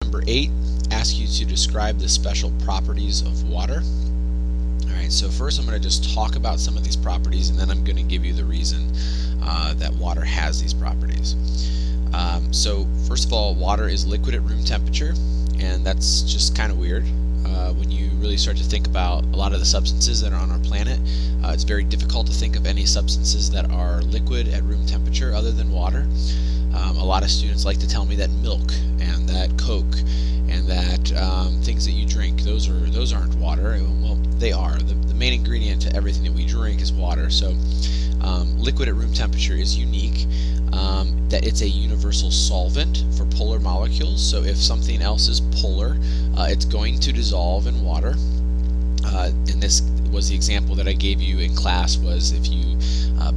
number 8 asks you to describe the special properties of water. Alright, so first I'm going to just talk about some of these properties, and then I'm going to give you the reason that water has these properties. So first of all, water is liquid at room temperature, and that's just kind of weird. When you really start to think about a lot of the substances that are on our planet, it's very difficult to think of any substances that are liquid at room temperature other than water. A lot of students like to tell me that milk and that Coke and that things that you drink, those aren't water. Well, they are. The main ingredient to everything that we drink is water. So liquid at room temperature is unique, that it's a universal solvent for polar molecules. So if something else is polar, it's going to dissolve in water. And this was the example that I gave you in class, was if you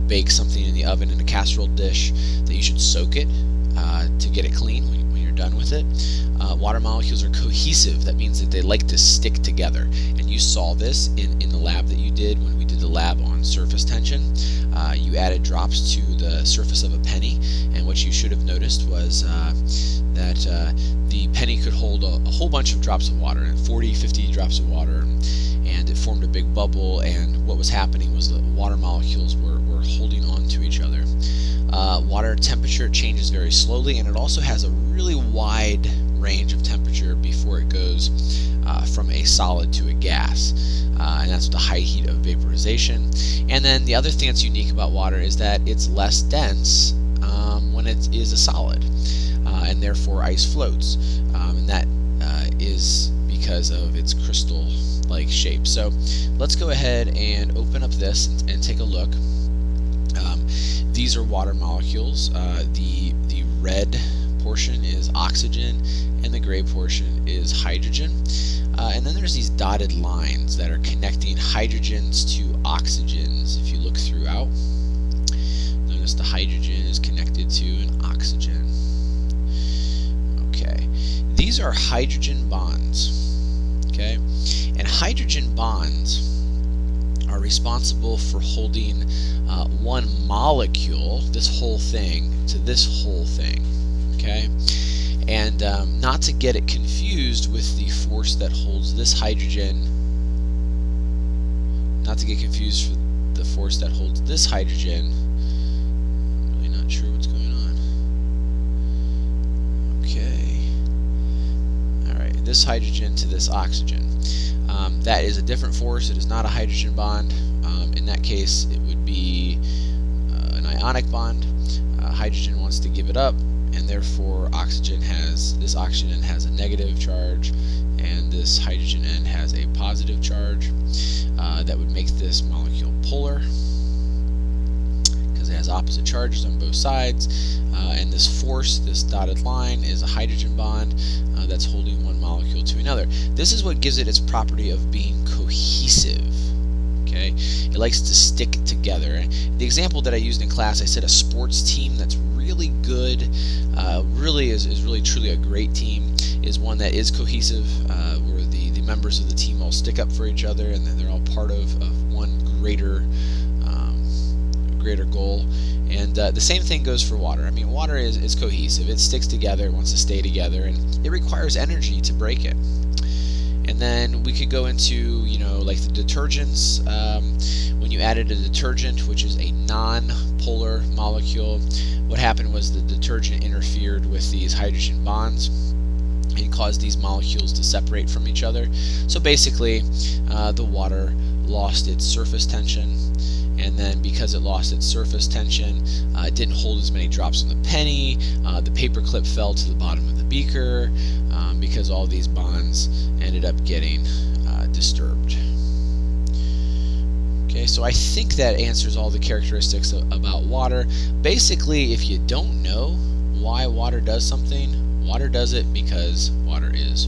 bake something in the oven in a casserole dish, that you should soak it to get it clean when you're done with it. Water molecules are cohesive. That means that they like to stick together. And you saw this in the lab that you did when we did the lab on surface tension. You added drops to the surface of a penny, and what you should have noticed was that the penny could hold a whole bunch of drops of water, 40, 50 drops of water, and it formed a big bubble, and what was happening was the water molecules were holding on to each other. Water temperature changes very slowly, and it also has a really wide range of temperature before it goes from a solid to a gas, and that's the high heat of vaporization. And then the other thing that's unique about water is that it's less dense when it is a solid, and therefore ice floats, and that is because of its crystal-like shape. So let's go ahead and open up this and take a look. These are water molecules. The red portion is oxygen, and the gray portion is hydrogen. And then there's these dotted lines that are connecting hydrogens to oxygens. If you look throughout, notice the hydrogen is connected to an oxygen. Okay, these are hydrogen bonds. Okay, and hydrogen bonds are responsible for holding one molecule, this whole thing, to this whole thing. Okay, and not to get it confused with the force that holds this hydrogen, not to get confused with the force that holds this hydrogen. I'm really not sure what's going on. Okay, alright, this hydrogen to this oxygen. That is a different force. It is not a hydrogen bond. In that case, it would be an ionic bond. Hydrogen wants to give it up, and therefore this oxygen has a negative charge, and this hydrogen end has a positive charge. That would make this molecule polar, because it has opposite charges on both sides. And this force, this dotted line, is a hydrogen bond that's holding one molecule to another. This is what gives it its property of being cohesive. Okay, it likes to stick together. The example that I used in class, I said a sports team that's really good, really truly a great team, is one that is cohesive, where the members of the team all stick up for each other, and then they're all part of one greater goal. And the same thing goes for water. I mean, water is cohesive. It sticks together, it wants to stay together, and it requires energy to break it. And then we could go into, like the detergents. When you added a detergent, which is a non-polar molecule, what happened was the detergent interfered with these hydrogen bonds and caused these molecules to separate from each other. So basically, the water lost its surface tension, and then because it lost its surface tension, it didn't hold as many drops on the penny. The paper clip fell to the bottom of the beaker, because all these bonds ended up getting disturbed. Okay, so I think that answers all the characteristics about water. Basically, if you don't know why water does something, water does it because water is